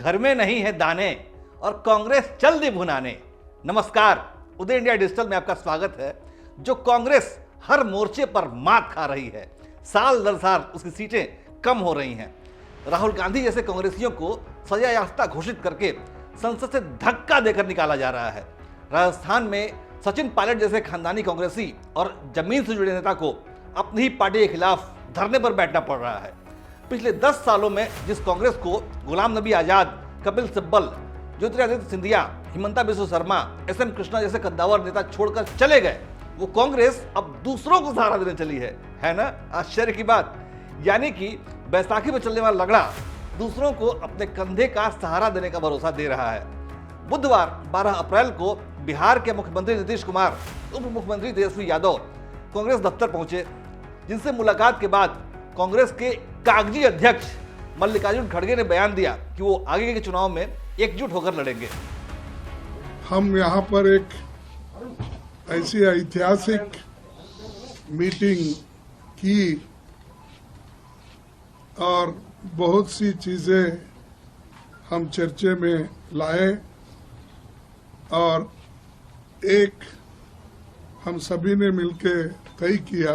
घर में नहीं है दाने और कांग्रेस चल दी भुनाने। नमस्कार, उदय इंडिया डिजिटल में आपका स्वागत है। जो कांग्रेस हर मोर्चे पर मात खा रही है, साल दर साल उसकी सीटें कम हो रही हैं। राहुल गांधी जैसे कांग्रेसियों को सजा याफ्ता घोषित करके संसद से धक्का देकर निकाला जा रहा है। राजस्थान में सचिन पायलट जैसे खानदानी कांग्रेसी और जमीन से जुड़े नेता को अपनी ही पार्टी के खिलाफ धरने पर बैठना पड़ रहा है। पिछले 10 सालों में जिस कांग्रेस को गुलाम नबी आजाद, कपिल सिब्बल, ज्योतिरादित्य सिंधिया, हिमंता बिस्वा शर्मा, एस.एम. कृष्णा जैसे कद्दावर नेता छोड़कर चले गए, वो कांग्रेस अब दूसरों को सहारा देने चली है ना? आश्चर्य की बात। यानी कि बैसाखी में चलने वाला लगड़ा दूसरों को अपने कंधे का सहारा देने का भरोसा दे रहा है। बुधवार 12 अप्रैल को बिहार के मुख्यमंत्री नीतीश कुमार, उप मुख्यमंत्री तेजस्वी यादव कांग्रेस दफ्तर पहुंचे, जिनसे मुलाकात के बाद कांग्रेस के कागजी अध्यक्ष मल्लिकार्जुन खड़गे ने बयान दिया कि वो आगे के चुनाव में एकजुट होकर लड़ेंगे। हम यहाँ पर एक ऐसी ऐतिहासिक मीटिंग की और बहुत सी चीजें हम चर्चे में लाए और एक हम सभी ने मिलकर तय किया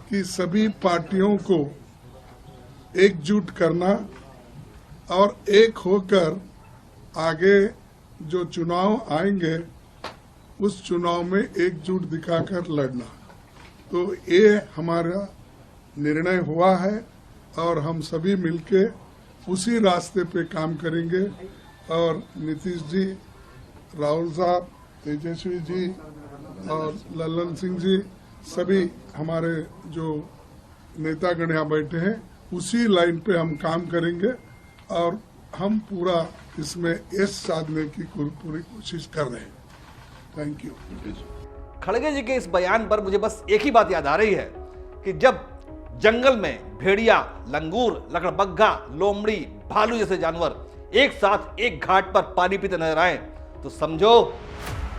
कि सभी पार्टियों को एकजुट करना और एक होकर आगे जो चुनाव आएंगे उस चुनाव में एकजुट दिखाकर लड़ना। तो ये हमारा निर्णय हुआ है और हम सभी मिलके उसी रास्ते पे काम करेंगे। और नीतीश जी, राहुल साहब, तेजस्वी जी और लल्लन सिंह जी, सभी हमारे जो नेतागण यहाँ बैठे हैं, उसी लाइन पे हम काम करेंगे और हम पूरा इसमें यश साधने की पूरी कोशिश कर रहे हैं। Thank you. खड़गे जी के इस बयान पर मुझे बस एक ही बात याद आ रही है कि जब जंगल में भेड़िया, लंगूर, लकड़बग्घा, लोमड़ी, भालू जैसे जानवर एक साथ एक घाट पर पानी पीते नजर आए तो समझो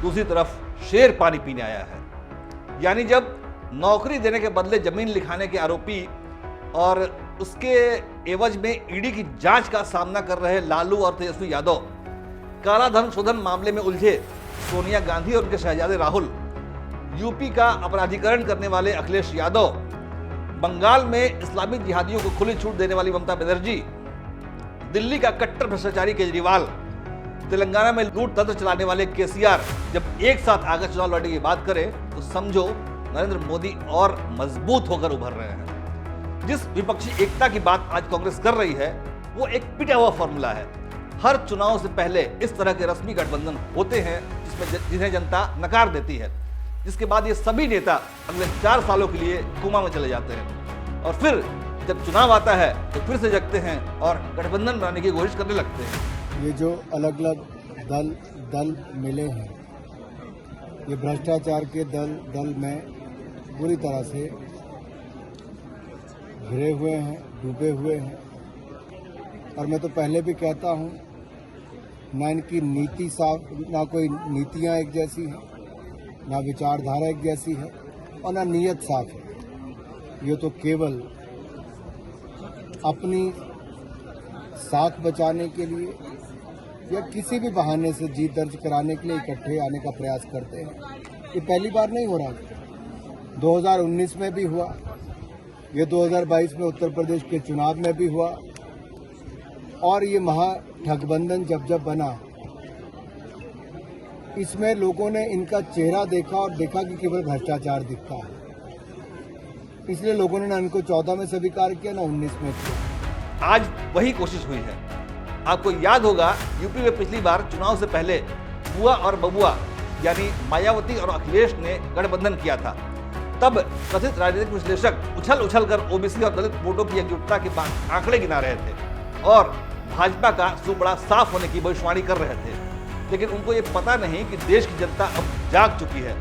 दूसरी तरफ शेर पानी पीने आया है। यानी जब नौकरी देने के बदले जमीन लिखाने के आरोपी और उसके एवज में ईडी की जांच का सामना कर रहे लालू और तेजस्वी यादव, काला धन शोधन मामले में उलझे सोनिया गांधी और उनके शहजादे राहुल, यूपी का अपराधीकरण करने वाले अखिलेश यादव, बंगाल में इस्लामी जिहादियों को खुली छूट देने वाली ममता बनर्जी, दिल्ली का कट्टर भ्रष्टाचारी केजरीवाल, तेलंगाना में लूट तंत्र चलाने वाले केसीआर जब एक साथ आगे चुनाव लड़ने की बात करें तो समझो नरेंद्र मोदी और मजबूत होकर उभर रहे हैं। जिस विपक्षी एकता की बात आज कांग्रेस कर रही है वो एक पिटा हुआ फॉर्मूला है। हर चुनाव से पहले इस तरह के रस्मी गठबंधन होते हैं जिन्हें जनता नकार देती है, जिसके बाद ये सभी नेता अगले 4 सालों के लिए कोमा में चले जाते हैं और फिर जब चुनाव आता है तो फिर से जगते हैं और गठबंधन बनाने की कोशिश करने लगते हैं। ये जो अलग अलग दल मिले हैं, ये भ्रष्टाचार के दल में बुरी तरह से घिरे हुए हैं, डूबे हुए हैं। और मैं तो पहले भी कहता हूँ, ना इनकी नीति साफ, ना कोई नीतियाँ एक जैसी हैं, ना विचारधारा एक जैसी है और ना नीयत साफ है। ये तो केवल अपनी साख बचाने के लिए या किसी भी बहाने से जीत दर्ज कराने के लिए इकट्ठे आने का प्रयास करते हैं। ये पहली बार नहीं हो रहा, 2019 में भी हुआ, ये 2022 में उत्तर प्रदेश के चुनाव में भी हुआ और ये महागठबंधन जब बना, इसमें लोगों ने इनका चेहरा देखा और देखा कि केवल भ्रष्टाचार दिखता है, इसलिए लोगों ने ना इनको 14 में स्वीकार किया ना 19 में किया। आज वही कोशिश हुई है। आपको याद होगा यूपी में पिछली बार चुनाव से पहले बुआ और बबुआ यानी मायावती और अखिलेश ने गठबंधन किया था। तब कथित राजनीतिक विश्लेषक उछल कर ओबीसी और दलित वोटों की एकजुटता के बाद आंकड़े गिना रहे थे और भाजपा का सूप बड़ा साफ होने की भविष्यवाणी कर रहे थे। लेकिन उनको ये पता नहीं कि देश की जनता अब जाग चुकी है।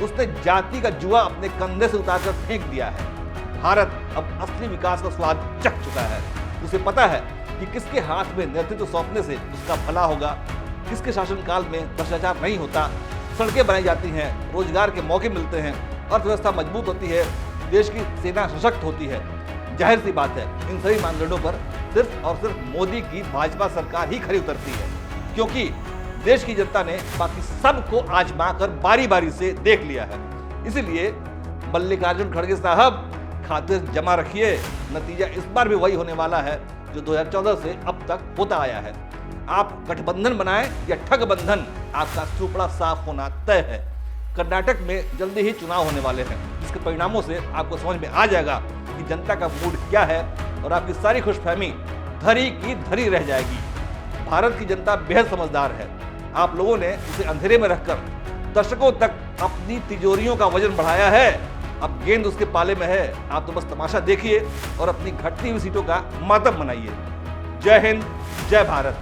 उसने जाति का जुआ अपने कंधे से उतारकर फेंक दिया है। भारत अब असली विकास का स्वाद चख चुका है। उसे पता है कि किसके हाथ में नेतृत्व सौंपने से उसका भला होगा, किसके शासनकाल में भ्रष्टाचार नहीं होता, सड़कें बनाई जाती हैं, रोजगार के मौके मिलते हैं, अर्थव्यवस्था मजबूत होती है, देश की सेना सशक्त होती है। जाहिर सी बात है इन सभी मानदंडों पर सिर्फ और सिर्फ मोदी की भाजपा सरकार ही खरी उतरती है, क्योंकि देश की जनता ने बाकी सबको आजमा कर बारी बारी से देख लिया है। इसीलिए मल्लिकार्जुन खड़गे साहब खातिर जमा रखिए, नतीजा इस बार भी वही होने वाला है जो 2014 से अब तक होता आया है। आप गठबंधन बनाएं या ठगबंधन, आपका सुपड़ा साफ होना तय है। कर्नाटक में जल्दी ही चुनाव होने वाले हैं, जिसके परिणामों से आपको समझ में आ जाएगा कि जनता का मूड क्या है और आपकी सारी खुशफहमी धरी की धरी रह जाएगी। भारत की जनता बेहद समझदार है। आप लोगों ने उसे अंधेरे में रखकर दशकों तक अपनी तिजोरियों का वजन बढ़ाया है। अब गेंद उसके पाले में है, आप तो बस तमाशा देखिए और अपनी घटती हुई सीटों का मातम मनाइए। जय हिंद, जय भारत।